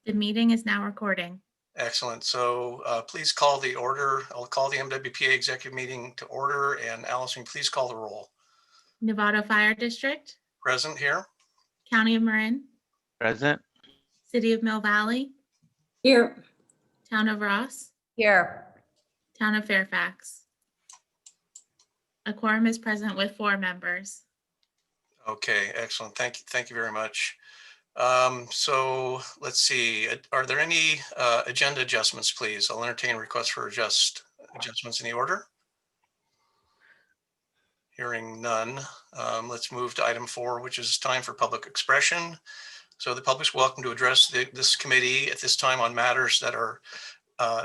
The meeting is now recording. Excellent. So please call the order. I'll call the MWPA executive meeting to order. And Alison, please call the roll. Novato Fire District, Present here. County of Marin, Present. City of Mill Valley, Here. Town of Ross, Here. Town of Fairfax. A quorum is present with 4 members. Okay, excellent. Thank you very much. So let's see. Are there any agenda adjustments, please? I'll entertain requests for adjustments in the order. Hearing none. Let's move to item 4, which is time for public expression. So the public's welcome to address this committee at this time on matters that are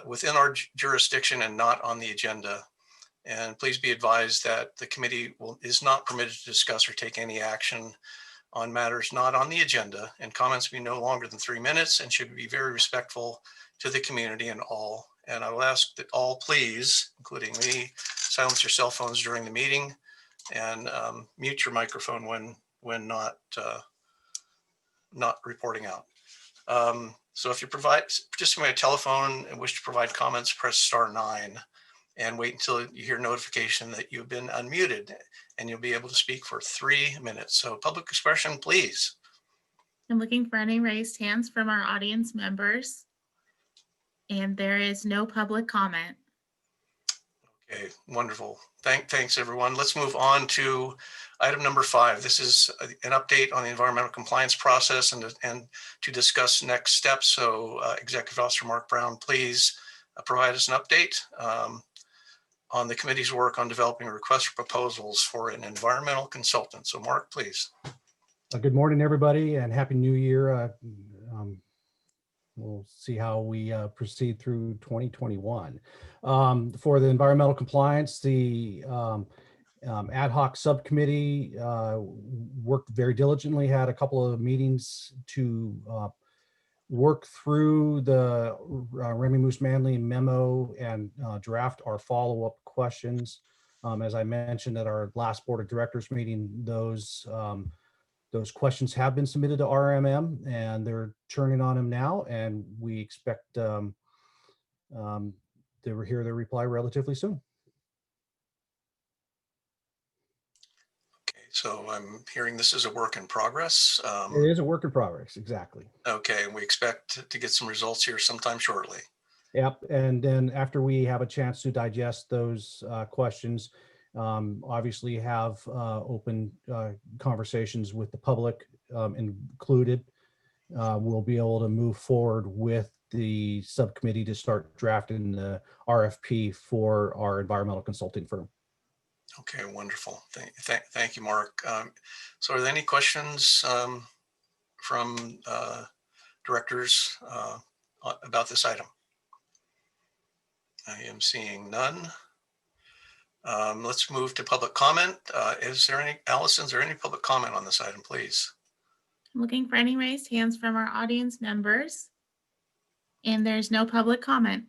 within our jurisdiction and not on the agenda. And please be advised that the committee is not permitted to discuss or take any action on matters not on the agenda, and comments be no longer than 3 minutes and should be very respectful to the community and all. And I will ask that all, please, including me, silence your cell phones during the meeting and mute your microphone when not reporting out. So if you participating by telephone and wish to provide comments, press *9 and wait until you hear notification that you've been unmuted, and you'll be able to speak for 3 minutes. So public expression, please. I'm looking for any raised hands from our audience members. And there is no public comment. Okay, wonderful. Thanks, everyone. Let's move on to item number 5. This is an update on the environmental compliance process and to discuss next steps. So Executive Officer Mark Brown, please provide us an update on the committee's work on developing a request for proposals for an environmental consultant. So Mark, please. Good morning, everybody, and Happy New Year. We'll see how we proceed through 2021. For the environmental compliance, the ad hoc subcommittee worked very diligently, had a couple of meetings to work through the Remy Moose-Manley memo and draft our follow-up questions. As I mentioned at our last Board of Directors meeting, those questions have been submitted to RMM and they're churning on them now, and we expect to hear their reply relatively soon. So I'm hearing this is a work in progress. It is a work in progress, exactly. Okay, and we expect to get some results here sometime shortly. Yep, and then after we have a chance to digest those questions, obviously have open conversations with the public included, we'll be able to move forward with the subcommittee to start drafting the RFP for our environmental consulting firm. Okay, wonderful. Thank you, Mark. So are there any questions from directors about this item? I am seeing none. Let's move to public comment. Alison, is there any public comment on this item, please? I'm looking for any raised hands from our audience members. And there's no public comment.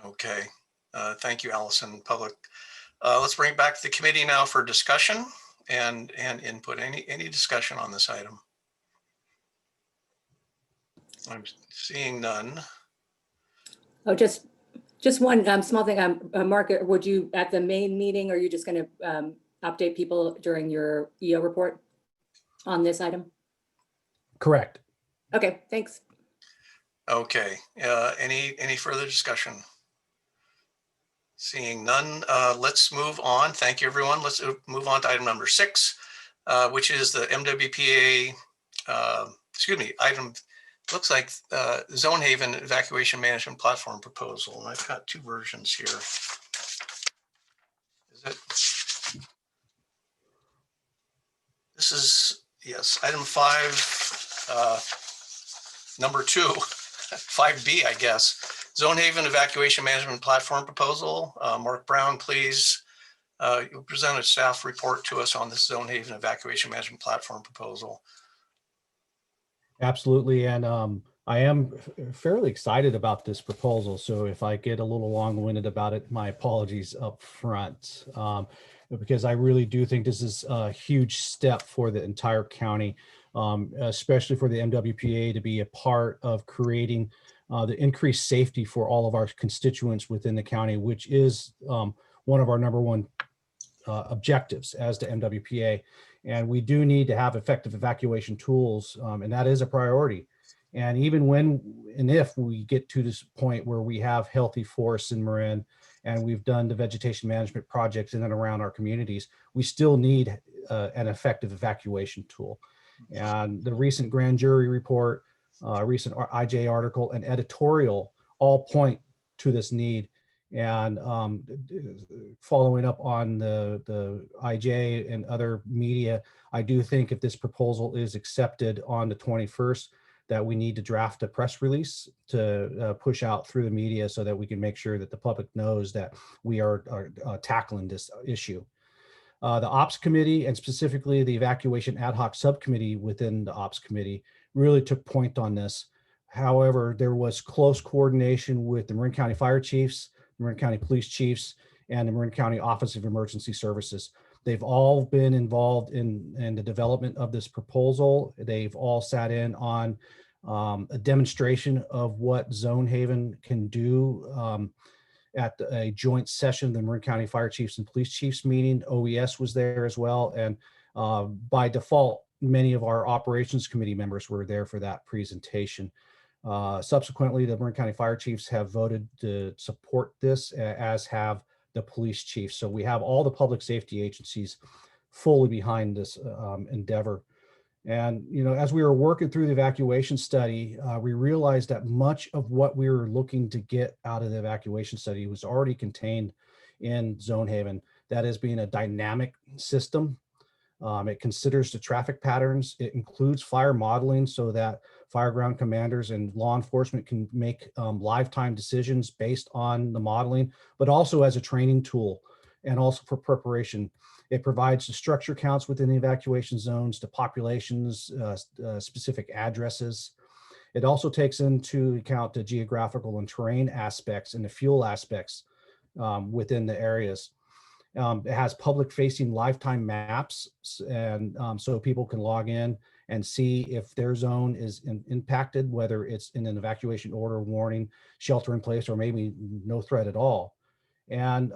Okay, thank you, Alison. Let's bring it back to the committee now for discussion and input. Any discussion on this item? I'm seeing none. Oh, just one small thing. Mark, would you, at the main meeting, are you just going to update people during your EO report on this item? Correct. Okay, thanks. Okay, any further discussion? Seeing none, let's move on. Thank you, everyone. Let's move on to item number 6, which is the MWPA, item, looks like Zone Haven Evacuation Management Platform proposal. And I've got 2 versions here. This is, yes, item 5, number 2, 5B, I guess. Zone Haven Evacuation Management Platform proposal. Mark Brown, please. You'll present a staff report to us on this Zone Haven Evacuation Management Platform proposal. Absolutely, and I am fairly excited about this proposal. So if I get a little long-winded about it, my apologies up front, because I really do think this is a huge step for the entire county. especially for the MWPA to be a part of creating the increased safety for all of our constituents within the county, which is one of our number one objectives as the MWPA. And we do need to have effective evacuation tools, and that is a priority. And even when and if we get to this point where we have healthy forests in Marin and we've done the vegetation management projects in and around our communities, we still need an effective evacuation tool. And the recent grand jury report, recent IJ article, and editorial all point to this need. And following up on the IJ and other media, I do think if this proposal is accepted on the 21st, that we need to draft a press release to push out through the media so that we can make sure that the public knows that we are tackling this issue. The Ops Committee, and specifically the Evacuation Ad Hoc Subcommittee within the Ops Committee, really took point on this. However, there was close coordination with the Marin County Fire Chiefs, Marin County Police Chiefs, and the Marin County Office of Emergency Services. They've all been involved in the development of this proposal. They've all sat in on a demonstration of what Zonehaven can do at a joint session, the Marin County Fire Chiefs and Police Chiefs meeting. OES was there as well. And by default, many of our Operations Committee members were there for that presentation. Subsequently, the Marin County Fire Chiefs have voted to support this, as have the police chiefs. So we have all the public safety agencies fully behind this endeavor. And, you know, as we were working through the evacuation study, we realized that much of what we were looking to get out of the evacuation study was already contained in Zonehaven. That is, being a dynamic system. It considers the traffic patterns. It includes fire modeling so that fireground commanders and law enforcement can make lifetime decisions based on the modeling, but also as a training tool and also for preparation. It provides the structure counts within the evacuation zones, the populations, specific addresses. It also takes into account the geographical and terrain aspects and the fuel aspects within the areas. It has public facing lifetime maps, and so people can log in and see if their zone is impacted, whether it's in an evacuation order, warning, shelter in place, or maybe no threat at all. And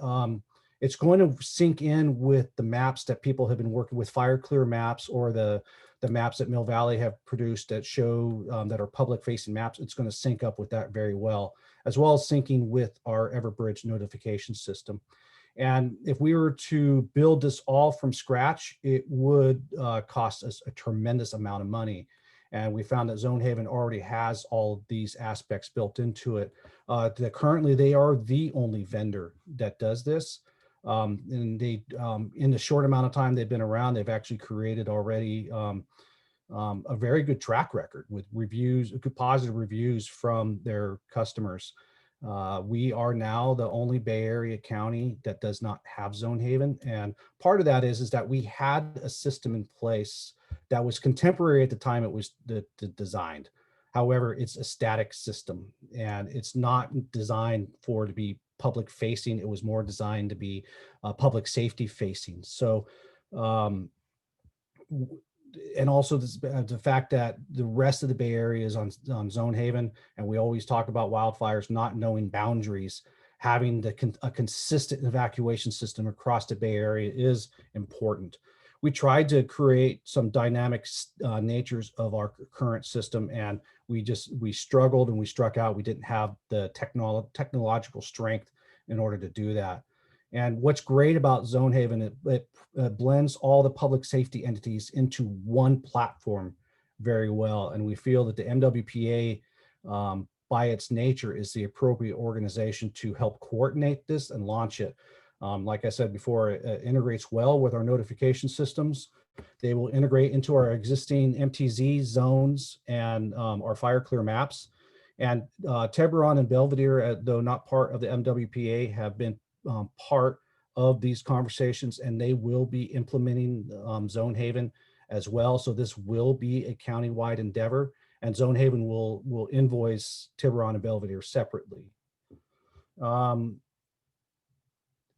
it's going to sync in with the maps that people have been working with, fire clear maps, or the maps that Mill Valley have produced that show that are public facing maps. It's going to sync up with that very well as syncing with our Everbridge notification system. And if we were to build this all from scratch, it would cost us a tremendous amount of money. And we found that Zonehaven already has all of these aspects built into it. That currently they are the only vendor that does this. And they, in the short amount of time they've been around, they've actually created already a very good track record with reviews, good positive reviews from their customers. We are now the only Bay Area county that does not have Zonehaven. And part of that is that we had a system in place that was contemporary at the time it was designed. However, it's a static system and it's not designed to be public facing. It was more designed to be public safety facing. So, and also the fact that the rest of the Bay Area is on Zonehaven, and we always talk about wildfires not knowing boundaries. Having a consistent evacuation system across the Bay Area is important. We tried to create some dynamic natures of our current system, and we struggled and we struck out. We didn't have the technological strength in order to do that. And what's great about Zonehaven, it blends all the public safety entities into one platform very well. And we feel that the MWPA, by its nature, is the appropriate organization to help coordinate this and launch it. Like I said before, it integrates well with our notification systems. They will integrate into our existing MTZ zones and our fire clear maps. And Tiburon and Belvedere, though not part of the MWPA, have been part of these conversations, and they will be implementing Zonehaven as well. So this will be a countywide endeavor, and Zonehaven will invoice Tiburon and Belvedere separately. And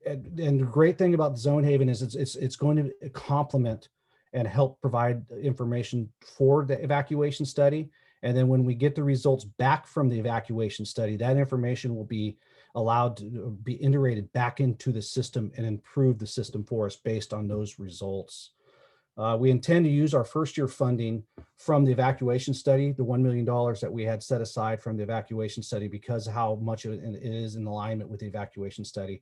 the great thing about Zonehaven is it's going to complement and help provide information for the evacuation study. And then when we get the results back from the evacuation study, that information will be allowed to be integrated back into the system and improve the system for us based on those results. We intend to use our first year funding from the evacuation study, the $1 million that we had set aside from the evacuation study, because how much it is in alignment with the evacuation study.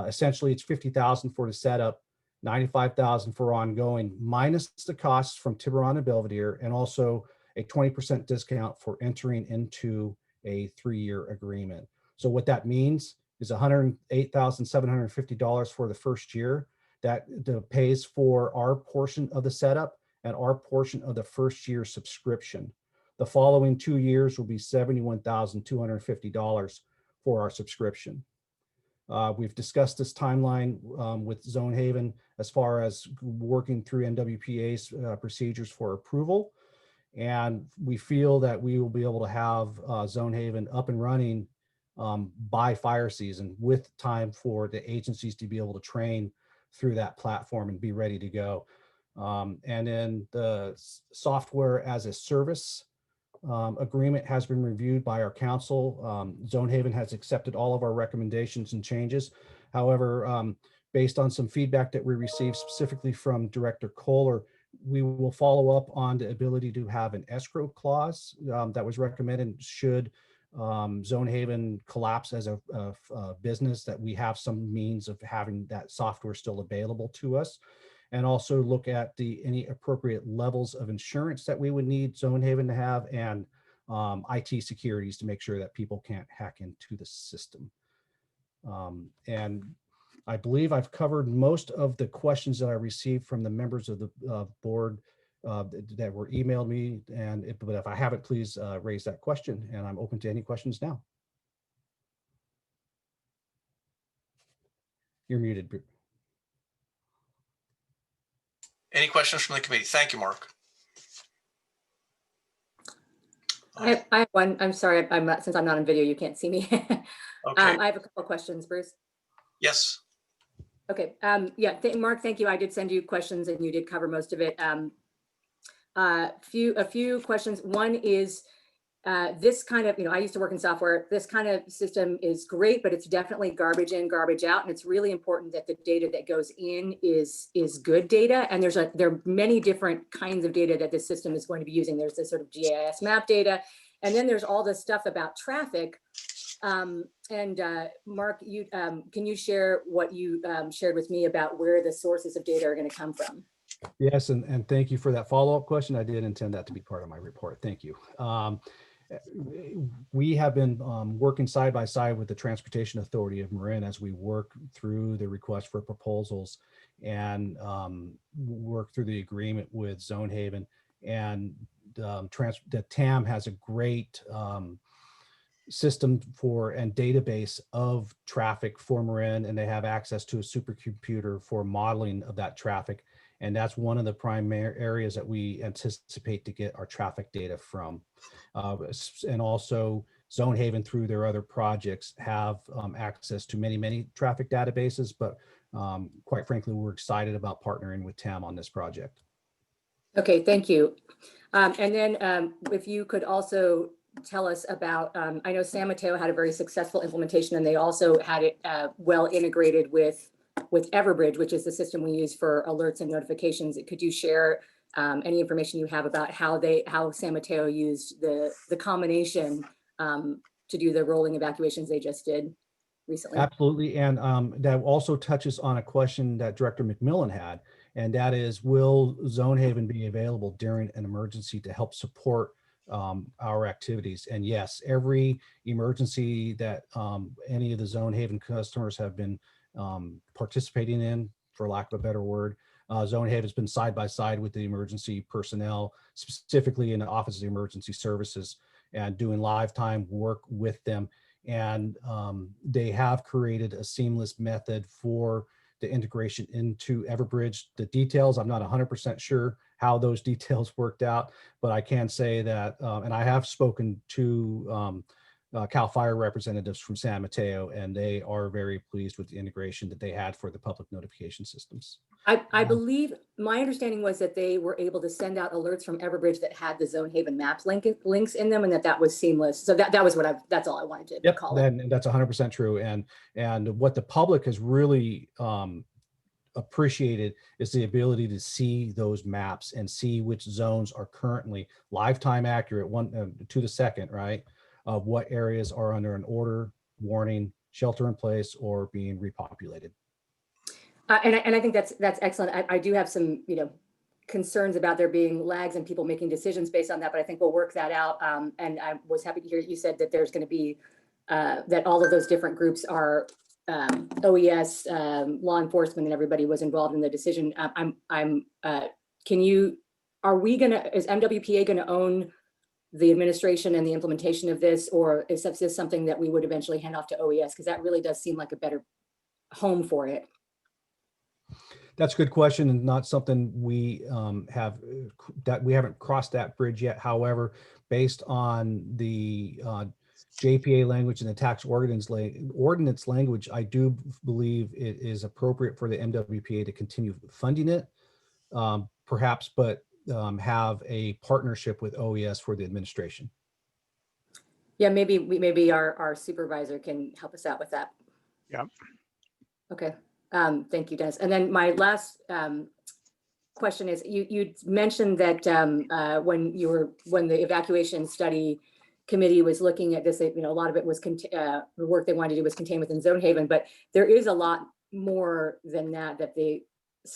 Essentially, it's $50,000 for the setup, $95,000 for ongoing, minus the costs from Tiburon and Belvedere, and also a 20% discount for entering into a 3-year agreement. So what that means is $108,750 for the first year. That pays for our portion of the setup and our portion of the first year subscription. The following 2 years will be $71,250 for our subscription. We've discussed this timeline with Zonehaven as far as working through MWPA's procedures for approval. And we feel that we will be able to have Zonehaven up and running by fire season, with time for the agencies to be able to train through that platform and be ready to go. And then the software as a service agreement has been reviewed by our council. Zonehaven has accepted all of our recommendations and changes. However, based on some feedback that we received specifically from Director Kohler, we will follow up on the ability to have an escrow clause that was recommended should Zonehaven collapse as a business, that we have some means of having that software still available to us, and also look at any appropriate levels of insurance that we would need Zonehaven to have, and IT securities to make sure that people can't hack into the system. And I believe I've covered most of the questions that I received from the members of the board that were emailed me, but if I haven't, please raise that question, and I'm open to any questions now. You're muted. Any questions from the committee? Thank you, Mark. I have one. I'm sorry, since I'm not on video, you can't see me. Okay. I have a couple of questions, Bruce. Yes. Okay. Yeah, Mark, thank you. I did send you questions and you did cover most of it. A few questions. One is this kind of, I used to work in software. This kind of system is great, but it's definitely garbage in, garbage out. And it's really important that the data that goes in is good data. And there are many different kinds of data that this system is going to be using. There's this sort of GIS map data, and then there's all this stuff about traffic. Mark, can you share what you shared with me about where the sources of data are going to come from? Yes, and thank you for that follow-up question. I did intend that to be part of my report. Thank you. We have been working side by side with the Transportation Authority of Marin as we work through the request for proposals and work through the agreement with Zonehaven. And the TAM has a great system and database of traffic for Marin, and they have access to a supercomputer for modeling of that traffic. And that's one of the primary areas that we anticipate to get our traffic data from. And also Zonehaven, through their other projects, have access to many traffic databases, but quite frankly, we're excited about partnering with TAM on this project. Okay, thank you. And then if you could also tell us about, I know San Mateo had a very successful implementation, and they also had it well integrated with Everbridge, which is the system we use for alerts and notifications. Could you share any information you have about how San Mateo used the combination to do the rolling evacuations they just did recently? Absolutely. And that also touches on a question that Director McMillan had, and that is, will Zonehaven be available during an emergency to help support our activities? And yes, every emergency that any of the Zonehaven customers have been participating in, for lack of a better word, Zonehaven has been side by side with the emergency personnel, specifically in the Office of Emergency Services, and doing live time work with them. And they have created a seamless method for the integration into Everbridge. The details, I'm not 100% sure how those details worked out, but I can say that, and I have spoken to CAL FIRE representatives from San Mateo, and they are very pleased with the integration that they had for the public notification systems. I believe, my understanding was that they were able to send out alerts from Everbridge that had the Zone Haven maps links in them, and that was seamless. So that was that's all I wanted to Yep, call it. and that's 100% true. And what the public has really appreciated is the ability to see those maps and see which zones are currently lifetime accurate, to the second, right? Of what areas are under an order, warning, shelter in place, or being repopulated. And I think that's excellent. I do have some, concerns about there being lags and people making decisions based on that, but I think we'll work that out. And I was happy to hear you said that there's going to be, that all of those different groups are OES, law enforcement, and everybody was involved in the decision. Is MWPA going to own the administration and the implementation of this, or is this something that we would eventually hand off to OES? Because that really does seem like a better home for it. That's a good question, and not something we we haven't crossed that bridge yet. However, based on the JPA language and the tax ordinance language, I do believe it is appropriate for the MWPA to continue funding it, perhaps, but have a partnership with OES for the administration. Yeah, maybe our supervisor can help us out with that. Yeah. Okay. Thank you, Dennis. And then my last question is, you mentioned that when the evacuation study committee was looking at this, a lot of it was the work they wanted to do was contained within Zone Haven, but there is a lot more than that the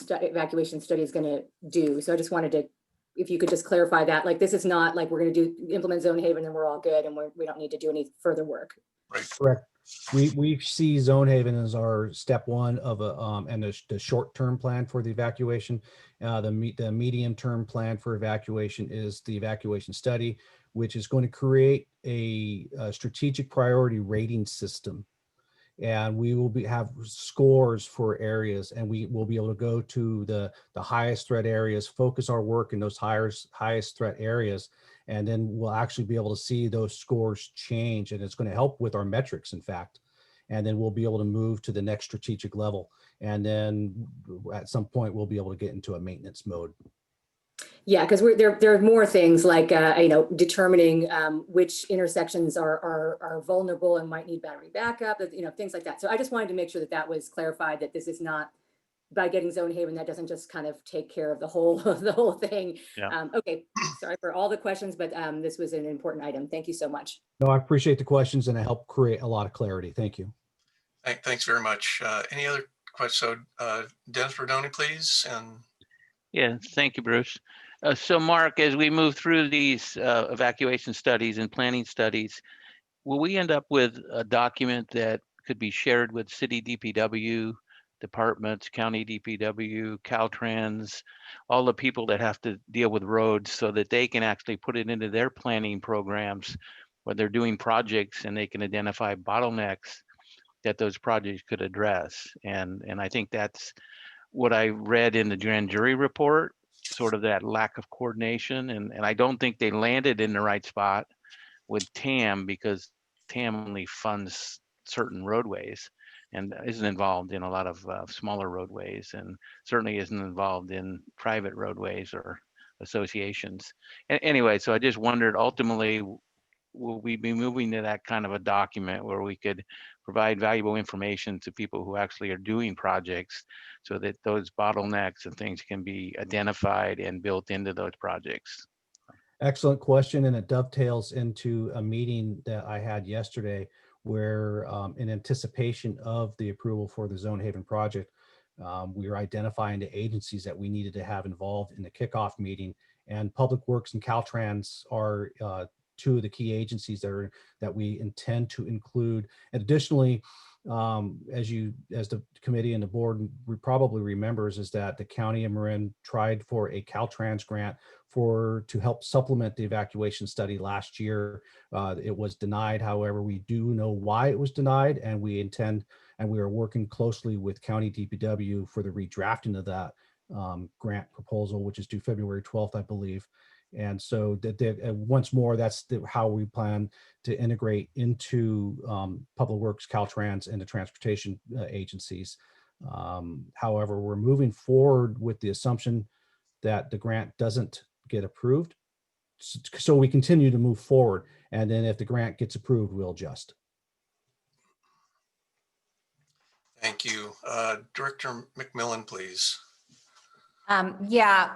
evacuation study is going to do. So I just wanted to, if you could just clarify that, like, this is not like we're going to implement Zone Haven and we're all good and we don't need to do any further work. Right. Correct. We see Zone Haven as our step one of the short-term plan for the evacuation. The medium-term plan for evacuation is the evacuation study, which is going to create a strategic priority rating system. And we will have scores for areas, and we will be able to go to the highest threat areas, focus our work in those highest threat areas, and then we'll actually be able to see those scores change, and it's going to help with our metrics, in fact. And then we'll be able to move to the next strategic level. And then at some point, we'll be able to get into a maintenance mode. Yeah, because there are more things like determining which intersections are vulnerable and might need battery backup, things like that. So I just wanted to make sure that was clarified, that this is not, by getting Zone Haven, that doesn't just kind of take care of the whole thing. Yeah. Okay, sorry for all the questions, but this was an important item. Thank you so much. No, I appreciate the questions, and it helped create a lot of clarity. Thank you. Thanks very much. Any other questions? So Dennis Berdoni, please. And yeah, thank you, Bruce. So Mark, as we move through these evacuation studies and planning studies, will we end up with a document that could be shared with city DPW departments, county DPW, Caltrans, all the people that have to deal with roads, so that they can actually put it into their planning programs when they're doing projects, and they can identify bottlenecks that those projects could address? And I think that's what I read in the grand jury report, sort of that lack of coordination. And I don't think they landed in the right spot with TAM, because TAM only funds certain roadways and isn't involved in a lot of smaller roadways, and certainly isn't involved in private roadways or associations. Anyway, so I just wondered, ultimately, will we be moving to that kind of a document where we could provide valuable information to people who actually are doing projects, so that those bottlenecks and things can be identified and built into those projects? Excellent question, and it dovetails into a meeting that I had yesterday where, in anticipation of the approval for the Zone Haven project, we were identifying the agencies that we needed to have involved in the kickoff meeting, and Public Works and Caltrans are two of the key agencies that we intend to include. And additionally, as the committee and the board probably remembers, is that the County of Marin tried for a Caltrans grant to help supplement the evacuation study last year. It was denied. However, we do know why it was denied, and we are working closely with County DPW for the redrafting of that grant proposal, which is due February 12th, I believe. And so once more, that's how we plan to integrate into Public Works, Caltrans, and the transportation agencies. However, we're moving forward with the assumption that the grant doesn't get approved. So we continue to move forward. And then if the grant gets approved, we'll adjust. Thank you. Director McMillan, please. Yeah,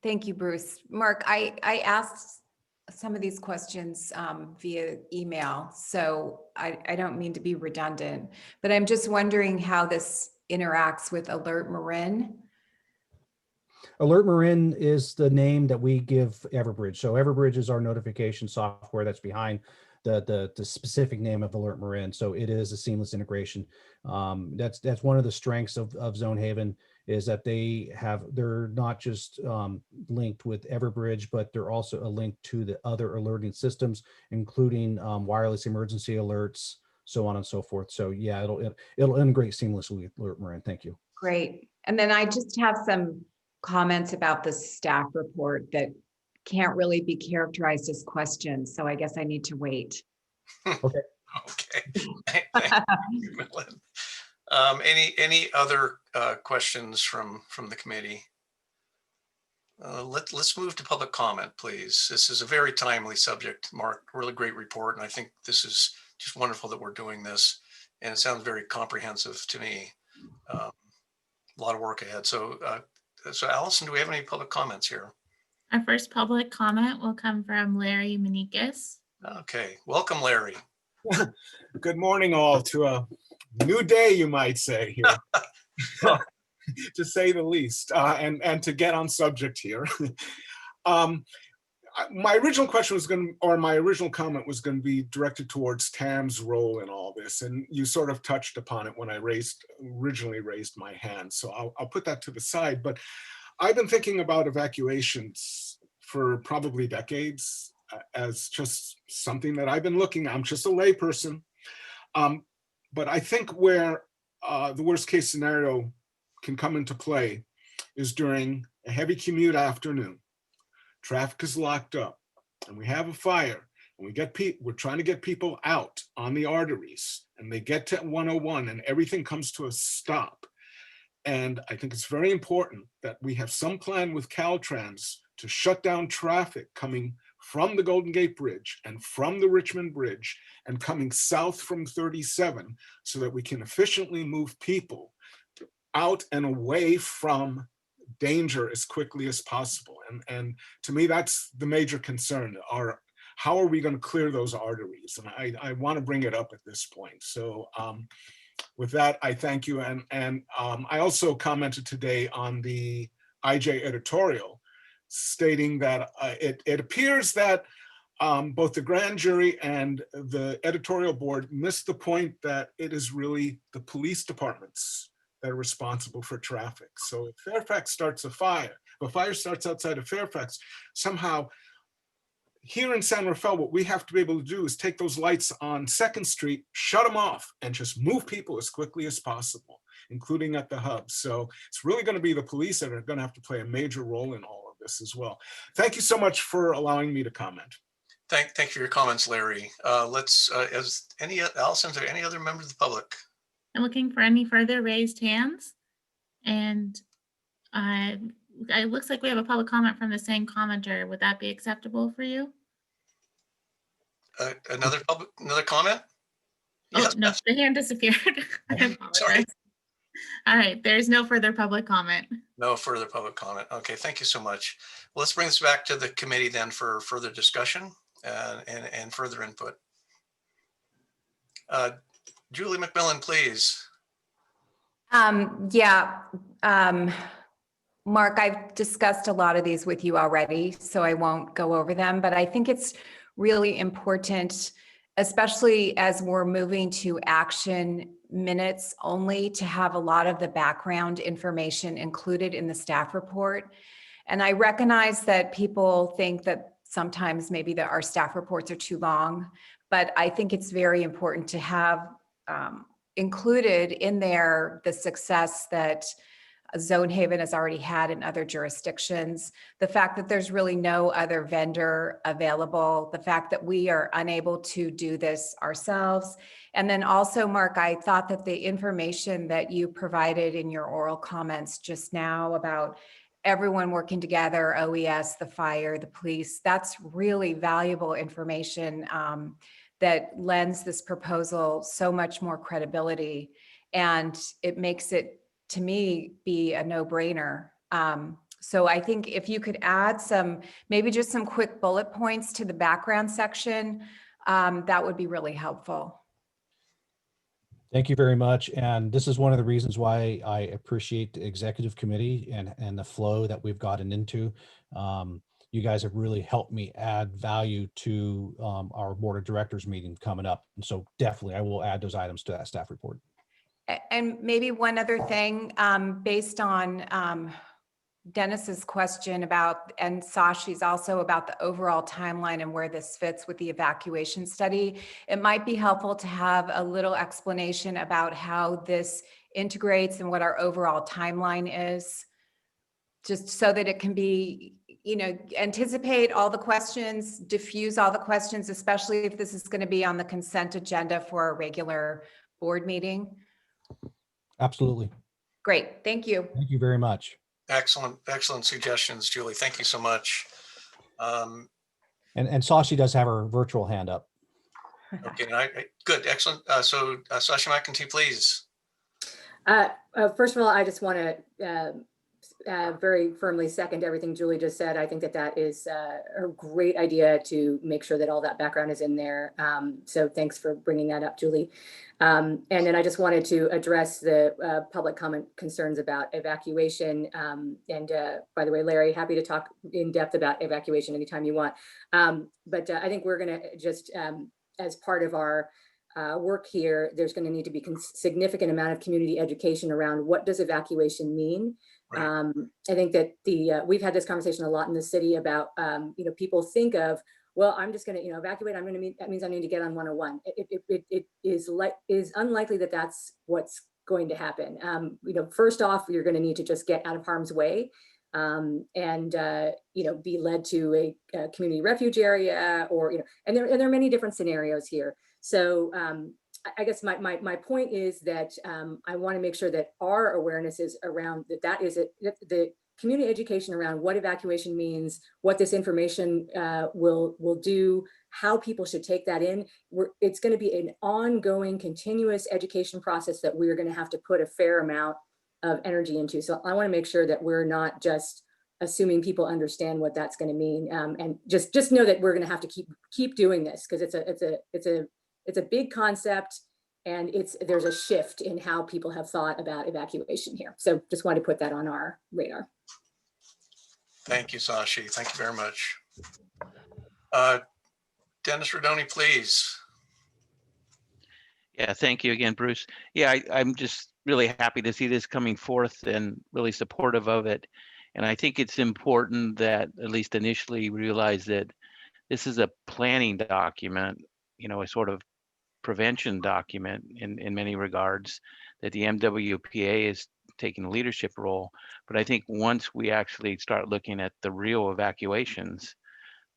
thank you, Bruce. Mark, I asked some of these questions via email, so I don't mean to be redundant, but I'm just wondering how this interacts with Alert Marin. Alert Marin is the name that we give Everbridge. So Everbridge is our notification software that's behind the specific name of Alert Marin. So it is a seamless integration. That's one of the strengths of Zonehaven, is that they're not just linked with Everbridge, but they're also a link to the other alerting systems, including wireless emergency alerts, so on and so forth. So yeah, it'll integrate seamlessly with Alert Marin. Thank you. Great. And then I just have some comments about the staff report that can't really be characterized as questions. So I guess I need to wait. Okay. Okay. Thank you, McMillan. Any other questions from the committee? Let's move to public comment, please. This is a very timely subject, Mark. Really great report, and I think this is just wonderful that we're doing this, and it sounds very comprehensive to me. A lot of work ahead. So Alison, do we have any public comments here? Our first public comment will come from Larry Minikes. Okay, welcome, Larry. Good morning, all, to a new day, you might say, here, to say the least, and to get on subject here. My original question was my original comment was going to be directed towards Tam's role in all this, and you sort of touched upon it when I originally raised my hand, so I'll put that to the side. But I've been thinking about evacuations for probably decades as just something that I've been looking at. I'm just a layperson. But I think where the worst case scenario can come into play is during a heavy commute afternoon. Traffic is locked up and we have a fire, and we're trying to get people out on the arteries, and they get to 101 and everything comes to a stop. And I think it's very important that we have some plan with Caltrans to shut down traffic coming from the Golden Gate Bridge and from the Richmond Bridge and coming south from 37, so that we can efficiently move people out and away from danger as quickly as possible. And to me, that's the major concern. How are we going to clear those arteries? And I want to bring it up at this point. So with that, I thank you. And I also commented today on the IJ editorial, stating that it appears that both the grand jury and the editorial board missed the point that it is really the police departments that are responsible for traffic. So if Fairfax starts a fire starts outside of Fairfax, somehow here in San Rafael, what we have to be able to do is take those lights on 2nd Street, shut them off, and just move people as quickly as possible, including at the hub. So it's really going to be the police that are going to have to play a major role in all of this as well. Thank you so much for allowing me to comment. Thank you for your comments, Larry. Alison, is there any other members of the public? I'm looking for any further raised hands. And it looks like we have a public comment from the same commenter. Would that be acceptable for you? Another comment? Oh, Yes, no, the hand disappeared. I apologize. Sorry. All right, there's no further public comment. No further public comment. Okay, thank you so much. Well, let's bring this back to the committee then for further discussion and further input. Julie McMillan, please. Mark, I've discussed a lot of these with you already, so I won't go over them, but I think it's really important, especially as we're moving to action minutes only, to have a lot of the background information included in the staff report. And I recognize that people think that sometimes maybe our staff reports are too long, but I think it's very important to have included in there the success that Zonehaven has already had in other jurisdictions. The fact that there's really no other vendor available, the fact that we are unable to do this ourselves. And then also, Mark, I thought that the information that you provided in your oral comments just now about everyone working together, OES, the fire, the police, that's really valuable information that lends this proposal so much more credibility. And it makes it, to me, be a no-brainer. So I think if you could add some, maybe just some quick bullet points to the background section, that would be really helpful. Thank you very much. And this is one of the reasons why I appreciate the executive committee and the flow that we've gotten into. You guys have really helped me add value to our board of directors meeting coming up. And so definitely I will add those items to that staff report. And maybe one other thing, based on Dennis's question about, and Sashi's also about the overall timeline and where this fits with the evacuation study, it might be helpful to have a little explanation about how this integrates and what our overall timeline is, just so that it can be, anticipate all the questions, diffuse all the questions, especially if this is going to be on the consent agenda for a regular board meeting. Absolutely. Great, thank you. Thank you very much. Excellent suggestions, Julie. Thank you so much. And Sashi does have her virtual hand up. Okay, good, excellent. So Sashi McEntee, please. First of all, I just want to very firmly second everything Julie just said. I think that is a great idea to make sure that all that background is in there. So thanks for bringing that up, Julie. And then I just wanted to address the public comment concerns about evacuation. And by the way, Larry, happy to talk in depth about evacuation anytime you want. But I think we're going to just, as part of our work here, there's going to need to be significant amount of community education around what does evacuation mean. Right. I think that we've had this conversation a lot in the city about, people think of, well, I'm just going to, evacuate. That means I need to get on 101. It is unlikely that that's what's going to happen. First off, you're going to need to just get out of harm's way, and be led to a community refuge area, or and there are many different scenarios here. So I guess my point is that I want to make sure that our awareness is around that is the community education around what evacuation means, what this information will do, how people should take that in. It's going to be an ongoing, continuous education process that we're going to have to put a fair amount of energy into. So I want to make sure that we're not just assuming people understand what that's going to mean, and just know that we're going to have to keep doing this, because it's a big concept, and there's a shift in how people have thought about evacuation here. So just wanted to put that on our radar. Thank you, Sashi. Thank you very much. Dennis Rodoni, please. Yeah, thank you again, Bruce. Yeah, I'm just really happy to see this coming forth and really supportive of it. And I think it's important that, at least initially, realize that this is a planning document, a sort of prevention document in many regards, that the MWPA is taking a leadership role. But I think once we actually start looking at the real evacuations,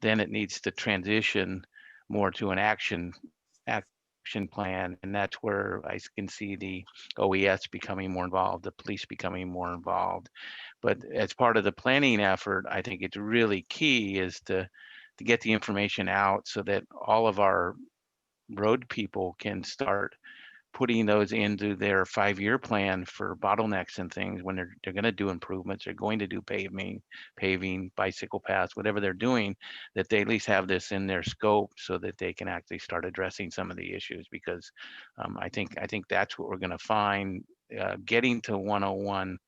then it needs to transition more to an action plan. And that's where I can see the OES becoming more involved, the police becoming more involved. But as part of the planning effort, I think it's really key is to get the information out so that all of our road people can start putting those into their 5-year plan for bottlenecks and things when they're going to do improvements, they're going to do paving, bicycle paths, whatever they're doing, that they at least have this in their scope so that they can actually start addressing some of the issues. Because I think that's what we're going to find. Getting to 101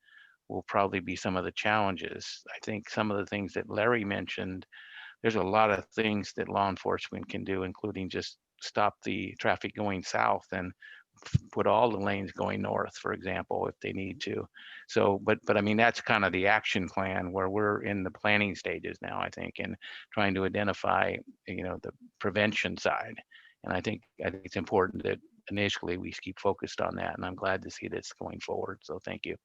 will probably be some of the challenges. I think some of the things that Larry mentioned, there's a lot of things that law enforcement can do, including just stop the traffic going south and put all the lanes going north, for example, if they need to. So, but I mean, that's kind of the action plan where we're in the planning stages now, I think, and trying to identify, the prevention side. And I think it's important that initially we keep focused on that. And I'm glad to see this going forward. So thank you.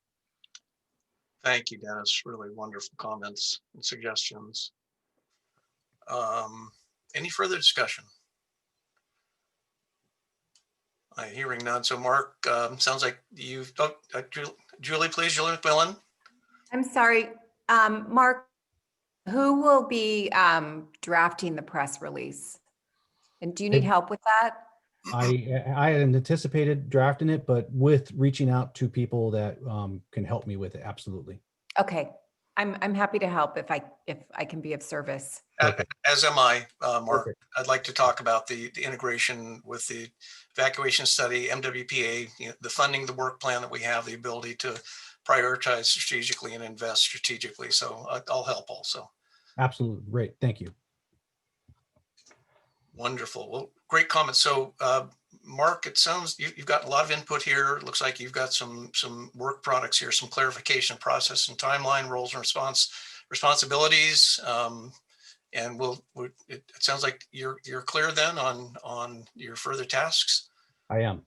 Thank you, Dennis. Really wonderful comments and suggestions. Any further discussion? Hearing none. So Mark, sounds like you've, Julie, please, Julie McMillan. I'm sorry, Mark, who will be drafting the press release? And do you need help with that? I had anticipated drafting it, but with reaching out to people that can help me with it, absolutely. Okay, I'm happy to help if I can be of service. Perfect. As am I, Mark. Perfect. I'd like to talk about the integration with the evacuation study, MWPA, the funding, the work plan that we have, the ability to prioritize strategically and invest strategically. So I'll help also. Absolutely. Great. Thank you. Wonderful. Well, great comments. So Mark, it sounds you've got a lot of input here. It looks like you've got some work products here, some clarification, process and timeline, roles and responsibilities. And it sounds like you're clear then on your further tasks. I am.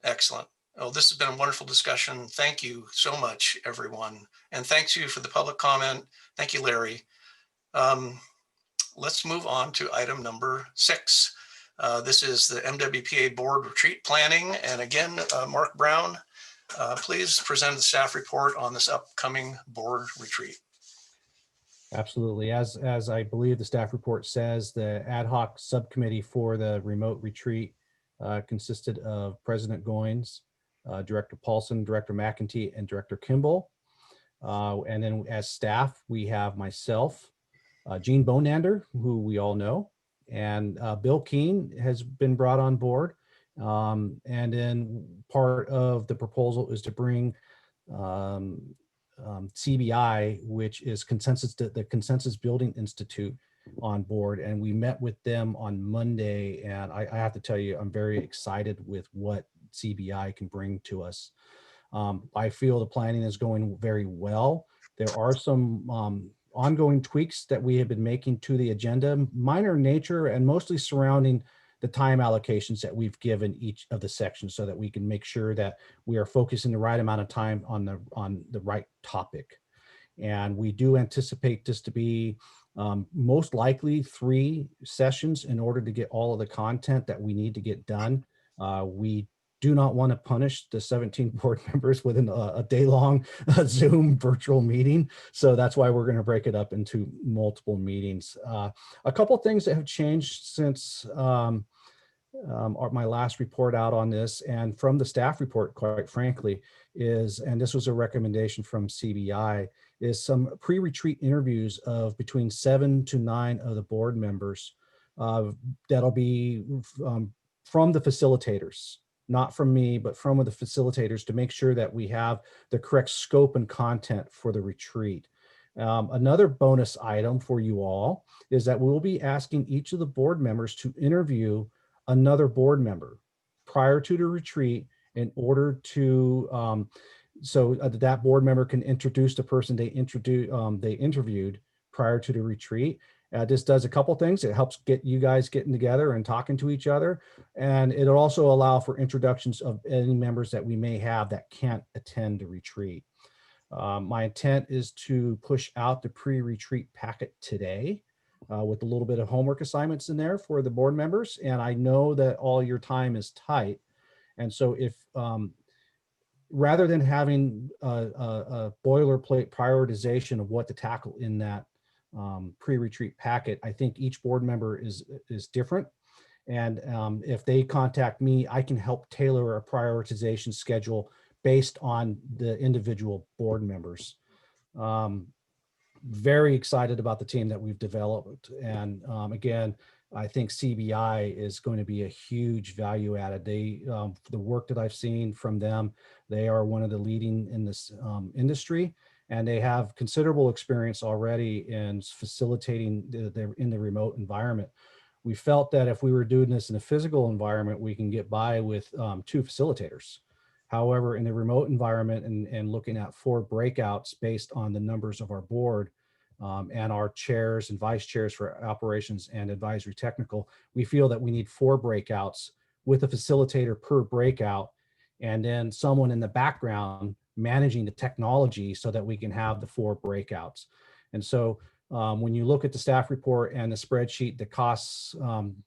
Excellent. Oh, this has been a wonderful discussion. Thank you so much, everyone. And thanks you for the public comment. Thank you, Larry. Let's move on to item number 6. This is the MWPA board retreat planning. And again, Mark Brown, please present the staff report on this upcoming board retreat. Absolutely. As I believe the staff report says, the ad hoc subcommittee for the remote retreat consisted of President Goins, Director Paulson, Director McEntee, and Director Kimball. And then as staff, we have myself, Gene Bonander, who we all know, and Bill Keene has been brought on board. And then part of the proposal is to bring CBI, which is the Consensus Building Institute, on board. And we met with them on Monday. And I have to tell you, I'm very excited with what CBI can bring to us. I feel the planning is going very well. There are some ongoing tweaks that we have been making to the agenda, minor in nature and mostly surrounding the time allocations that we've given each of the sections, so that we can make sure that we are focusing the right amount of time on the right topic. And we do anticipate this to be most likely 3 sessions in order to get all of the content that we need to get done. We do not want to punish the 17 board members within a day-long Zoom virtual meeting. So that's why we're going to break it up into multiple meetings. A couple of things that have changed since my last report out on this, and from the staff report, quite frankly, is, and this was a recommendation from CBI, is some pre-retreat interviews of between 7 to 9 of the board members that'll be from the facilitators. Not from me, but from the facilitators, to make sure that we have the correct scope and content for the retreat. Another bonus item for you all is that we'll be asking each of the board members to interview another board member prior to the retreat, in order to, so that board member can introduce the person they interviewed prior to the retreat. This does a couple things. It helps get you guys getting together and talking to each other. And it'll also allow for introductions of any members that we may have that can't attend the retreat. My intent is to push out the pre-retreat packet today with a little bit of homework assignments in there for the board members. And I know that all your time is tight. And so if, rather than having a boilerplate prioritization of what to tackle in that pre-retreat packet, I think each board member is different. And if they contact me, I can help tailor a prioritization schedule based on the individual board members. Very excited about the team that we've developed. And again, I think CBI is going to be a huge value added. They, the work that I've seen from them, they are one of the leading in this industry. And they have considerable experience already in facilitating in the remote environment. We felt that if we were doing this in a physical environment, we can get by with 2 facilitators. However, in the remote environment and looking at 4 breakouts based on the numbers of our board and our chairs and vice chairs for operations and advisory technical, we feel that we need 4 breakouts with a facilitator per breakout, and then someone in the background managing the technology so that we can have the 4 breakouts. And so when you look at the staff report and the spreadsheet, the costs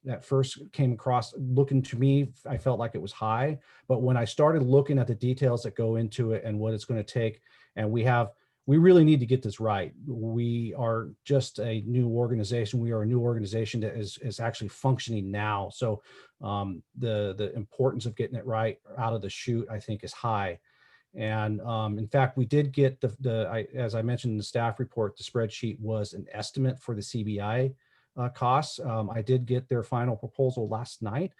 at first came across, looking to me, I felt like it was high. But when I started looking at the details that go into it and what it's going to take, and we really need to get this right. We are just a new organization. We are a new organization that is actually functioning now. So the importance of getting it right out of the chute, I think, is high. And in fact, we did get as I mentioned in the staff report, the spreadsheet was an estimate for the CBI costs. I did get their final proposal last night,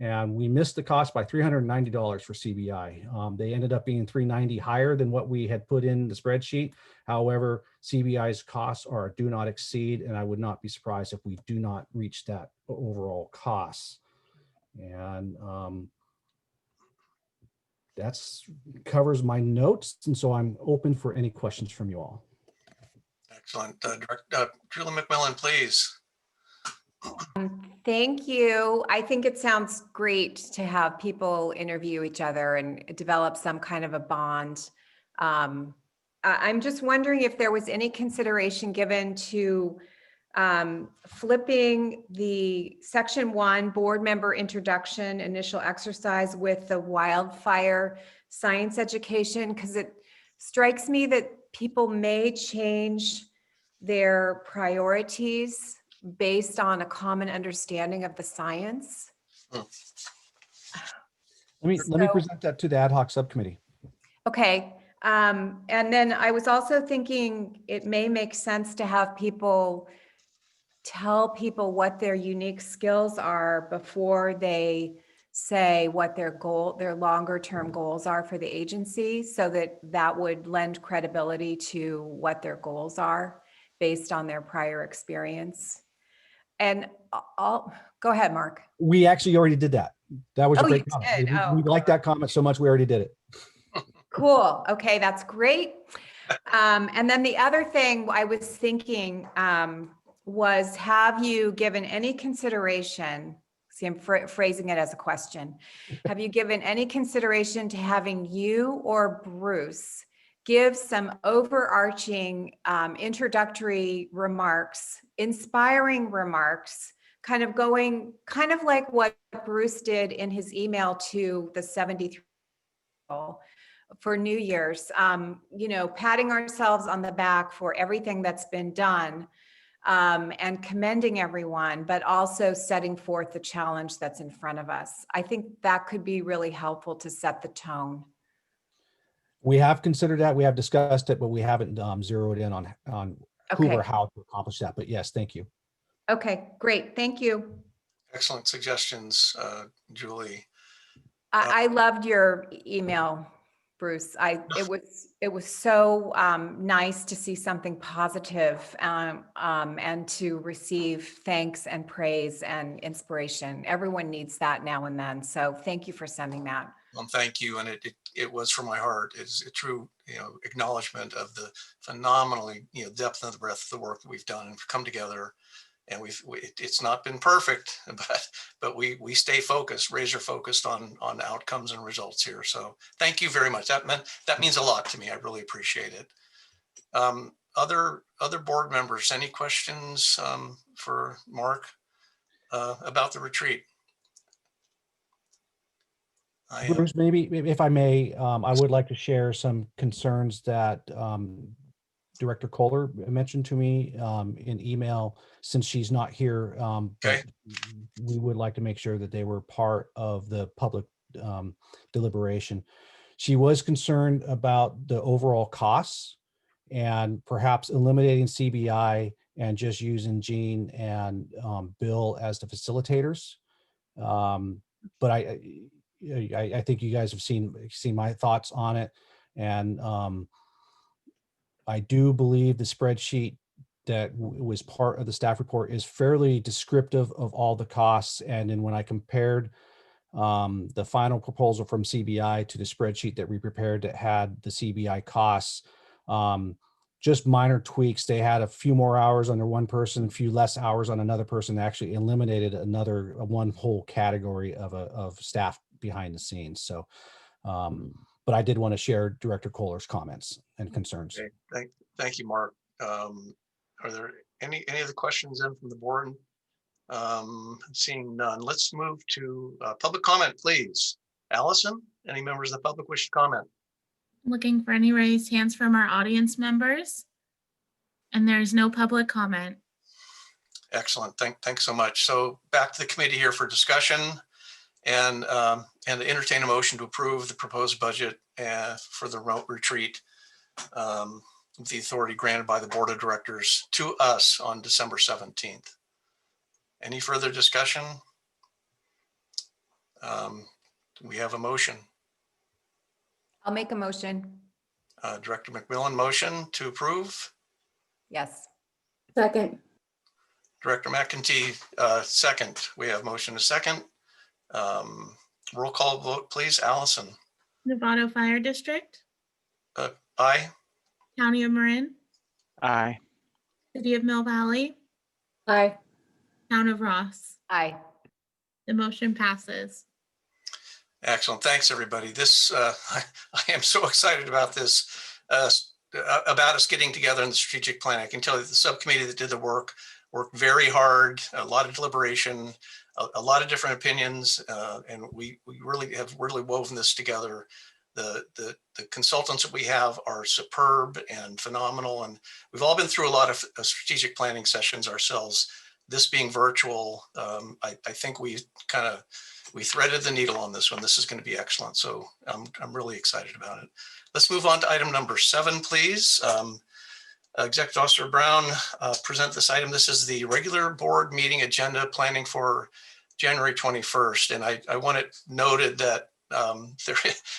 and we missed the cost by $390 for CBI. They ended up being $390 higher than what we had put in the spreadsheet. However, CBI's costs are do not exceed, and I would not be surprised if we do not reach that overall costs. And that's covers my notes, and so I'm open for any questions from you all. Excellent. Julie McMillan, please. Thank you. I think it sounds great to have people interview each other and develop some kind of a bond. I'm just wondering if there was any consideration given to flipping the section 1 board member introduction initial exercise with the wildfire science education, because it strikes me that people may change their priorities based on a common understanding of the science. Let me present that to the ad hoc subcommittee. Okay. And then I was also thinking it may make sense to have people tell people what their unique skills are before they say what their longer term goals are for the agency, so that would lend credibility to what their goals are based on their prior experience. And I'll go ahead, Mark. We actually already did that. That was a great comment. did? We liked that comment so much, we already did it. Cool. Okay, that's great. And then the other thing I was thinking was, have you given any consideration, see, I'm phrasing it as a question. Have you given any consideration to having you or Bruce give some overarching introductory remarks, inspiring remarks, kind of like what Bruce did in his email to the 73 people for New Year's, patting ourselves on the back for everything that's been done, and commending everyone, but also setting forth the challenge that's in front of us. I think that could be really helpful to set the tone. We have considered that, we have discussed it, but we haven't zeroed in on who Okay. or how to accomplish that. But yes, thank you. Okay, great. Thank you. Excellent suggestions, Julie. I loved your email, Bruce. It was so nice to see something positive, and to receive thanks and praise and inspiration. Everyone needs that now and then. So thank you for sending that. Thank you, and it was from my heart. It's a true acknowledgement of the phenomenally depth and the breadth of the work that we've done and come together. And it's not been perfect, but we stay focused, razor focused on outcomes and results here. So thank you very much. That means a lot to me. I really appreciate it. Other board members, any questions for Mark about the retreat? Bruce, maybe if I may, I would like to share some concerns that Director Kohler mentioned to me in email, since she's not here. Okay. But we would like to make sure that they were part of the public deliberation. She was concerned about the overall costs and perhaps eliminating CBI and just using Jean and Bill as the facilitators. But I think you guys have seen my thoughts on it, and I do believe the spreadsheet that was part of the staff report is fairly descriptive of all the costs. And then when I compared the final proposal from CBI to the spreadsheet that we prepared that had the CBI costs, just minor tweaks. They had a few more hours under one person, a few less hours on another person. They actually eliminated one whole category of staff behind the scenes. So, But I did want to share Director Kohler's comments and concerns. Okay, thank you, Mark. Are there any other questions then from the board? Seeing none, let's move to public comment, please. Allison, any members of the public wish to comment? Looking for any raised hands from our audience members. And there's no public comment. Excellent. Thanks so much. So back to the committee here for discussion and entertain a motion to approve the proposed budget for the remote retreat, the authority granted by the board of directors to us on December 17th. Any further discussion? We have a motion. I'll make a motion. Director McMillan, motion to approve. Yes. Second. Director McEntee, second. We have motion a second. Roll call vote, please. Allison. Novato Fire District, Aye. County of Marin, Aye. City of Mill Valley, Aye. Town of Ross. Aye. The motion passes. Excellent. Thanks, everybody. This I am so excited about this, about us getting together in the strategic plan. I can tell you the subcommittee that did the work worked very hard, a lot of deliberation, a lot of different opinions, and we really have woven this together. The consultants that we have are superb and phenomenal, and we've all been through a lot of strategic planning sessions ourselves. This being virtual, I think we threaded the needle on this one. This is going to be excellent. So I'm really excited about it. Let's move on to item number 7, please. Executive Officer Brown, present this item. This is the regular board meeting agenda planning for January 21st. And I want it noted that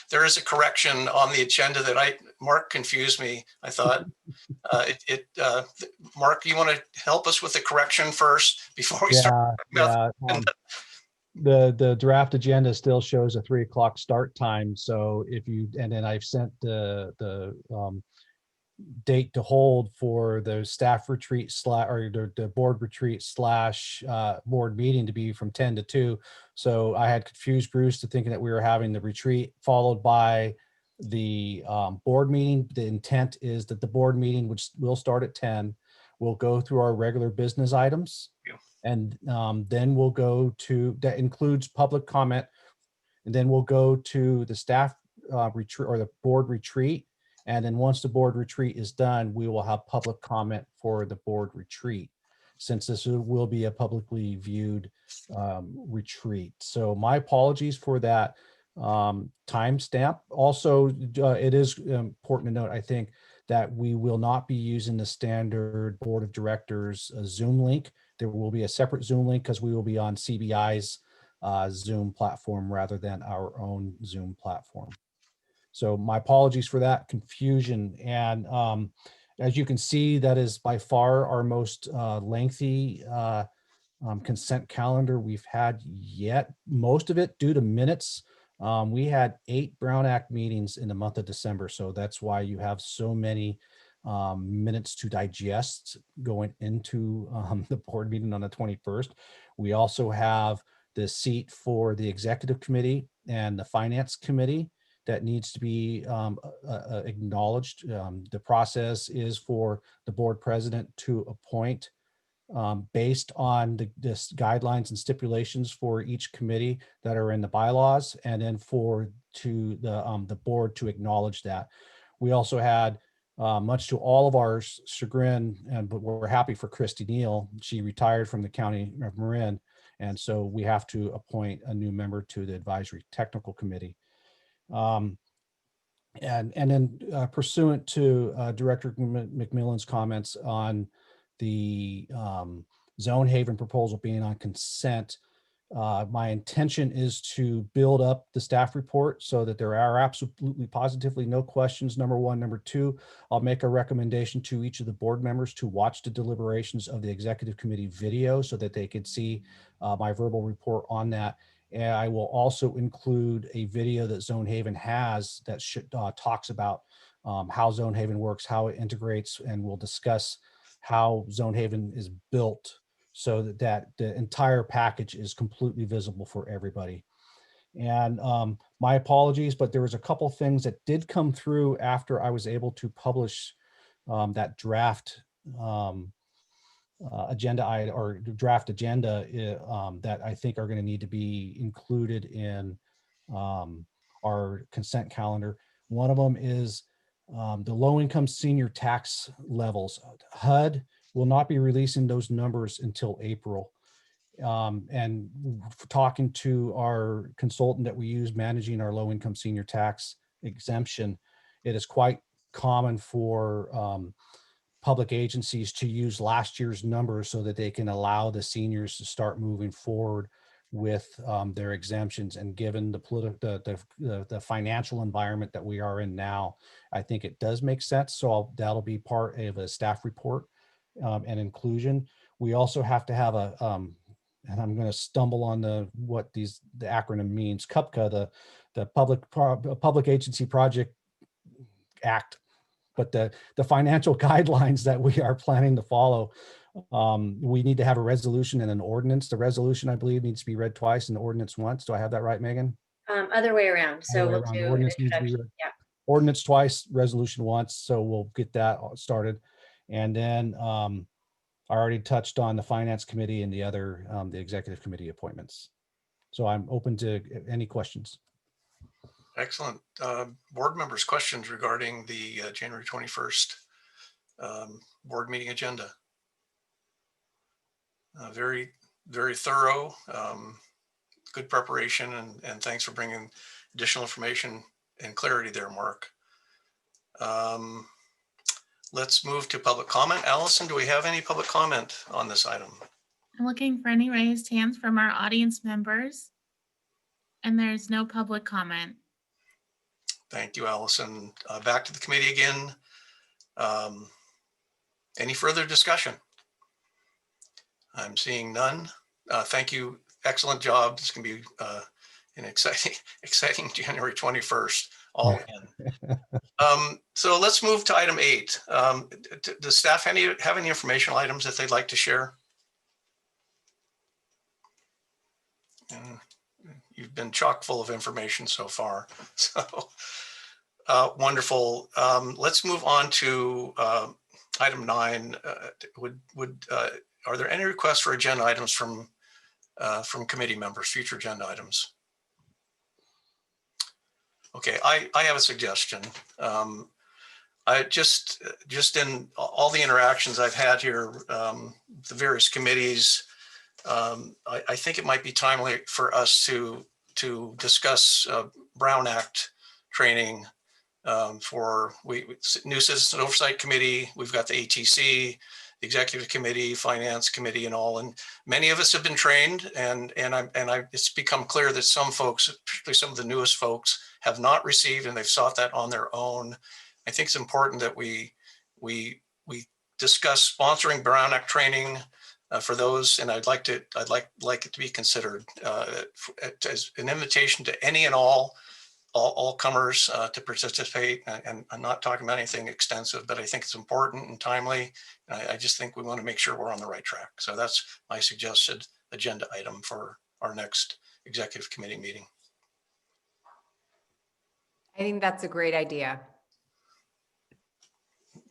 there is a correction on the agenda that Mark confused me. I thought Mark, you want to help us with the correction first before we start? The draft agenda still shows a 3 o'clock start time. So and then I've sent the date to hold for the staff retreat or the board retreat / board meeting to be from 10 to 2. So I had confused Bruce to thinking that we were having the retreat followed by the board meeting. The intent is that the board meeting, which will start at 10, we'll go through our regular business items. Yeah. And then we'll go to, that includes public comment. And then we'll go to the staff retreat or the board retreat. And then once the board retreat is done, we will have public comment for the board retreat, since this will be a publicly viewed retreat. So my apologies for that timestamp. Also, it is important to note, I think, that we will not be using the standard board of directors Zoom link. There will be a separate Zoom link because we will be on CBI's Zoom platform rather than our own Zoom platform. So my apologies for that confusion. And as you can see, that is by far our most lengthy consent calendar we've had yet. Most of it due to minutes. We had 8 Brown Act meetings in the month of December. So that's why you have so many minutes to digest going into the board meeting on the 21st. We also have the seat for the executive committee and the finance committee that needs to be acknowledged. The process is for the board president to appoint based on the guidelines and stipulations for each committee that are in the bylaws, and then the board to acknowledge that. We also had, much to all of our chagrin, but we're happy for Christy Neal. She retired from the County of Marin, and so we have to appoint a new member to the advisory technical committee. And then pursuant to Director McMillan's comments on the Zone Haven proposal being on consent, my intention is to build up the staff report so that there are absolutely positively no questions, number one. Number two, I'll make a recommendation to each of the board members to watch the deliberations of the executive committee video so that they could see my verbal report on that. And I will also include a video that Zone Haven has that talks about how Zone Haven works, how it integrates, and we'll discuss how Zone Haven is built so that the entire package is completely visible for everybody. And my apologies, but there was a couple things that did come through after I was able to publish that draft agenda item or draft agenda that I think are going to need to be included in our consent calendar. One of them is the low-income senior tax levels. HUD will not be releasing those numbers until April. And talking to our consultant that we use managing our low-income senior tax exemption, it is quite common for public agencies to use last year's numbers so that they can allow the seniors to start moving forward with their exemptions. And given the financial environment that we are in now, I think it does make sense. So that'll be part of a staff report and inclusion. We also have to have a and I'm going to stumble on the acronym means, CUPCA, the Public Agency Project Act, but the financial guidelines that we are planning to follow. We need to have a resolution and an ordinance. The resolution, I believe, needs to be read twice and the ordinance once. Do I have that right, Megan? Other way around. So Other way we'll around. do an Ordinance needs to be introduction. read. Yeah. Ordinance twice, resolution once. So we'll get that started. And then I already touched on the finance committee and the other, the executive committee appointments. So I'm open to any questions. Excellent. Board members, questions regarding the January 21st board meeting agenda? Very, very thorough, good preparation, and thanks for bringing additional information and clarity there, Mark. Let's move to public comment. Alison, do we have any public comment on this item? I'm looking for any raised hands from our audience members. And there's no public comment. Thank you, Alison. Back to the committee again. Any further discussion? I'm seeing none. Thank you. Excellent job. This can be an exciting January 21st. All in. So let's move to item 8. Does staff have any informational items that they'd like to share? You've been chock full of information so far. So wonderful. Let's move on to item 9. Are there any requests for agenda items from committee members, future agenda items? Okay, I have a suggestion. I just in all the interactions I've had here, the various committees, I think it might be timely for us to discuss Brown Act training for New Citizen Oversight Committee. We've got the ATC, the Executive Committee, Finance Committee, and all. And many of us have been trained, and it's become clear that some folks, particularly some of the newest folks, have not received, and they've sought that on their own. I think it's important that we discuss sponsoring Brown Act training for those, and I'd like it to be considered as an invitation to any and all comers to participate. And I'm not talking about anything extensive, but I think it's important and timely. I just think we want to make sure we're on the right track. So that's my suggested agenda item for our next executive committee meeting. I think that's a great idea.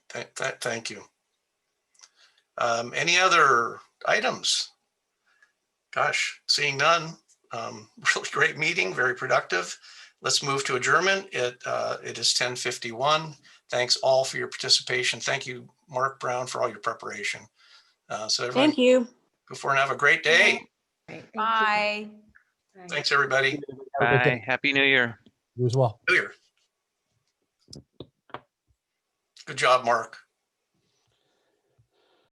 Thank you. Any other items? Gosh, seeing none. Really great meeting, very productive. Let's move to adjournment. It is 10:51. Thanks all for your participation. Thank you, Mark Brown, for all your preparation. So everyone, Thank you. go forward and have a great day. Bye. Thanks, everybody. Have a good Bye. day. Happy New Year. You as well. Clear. Good job, Mark.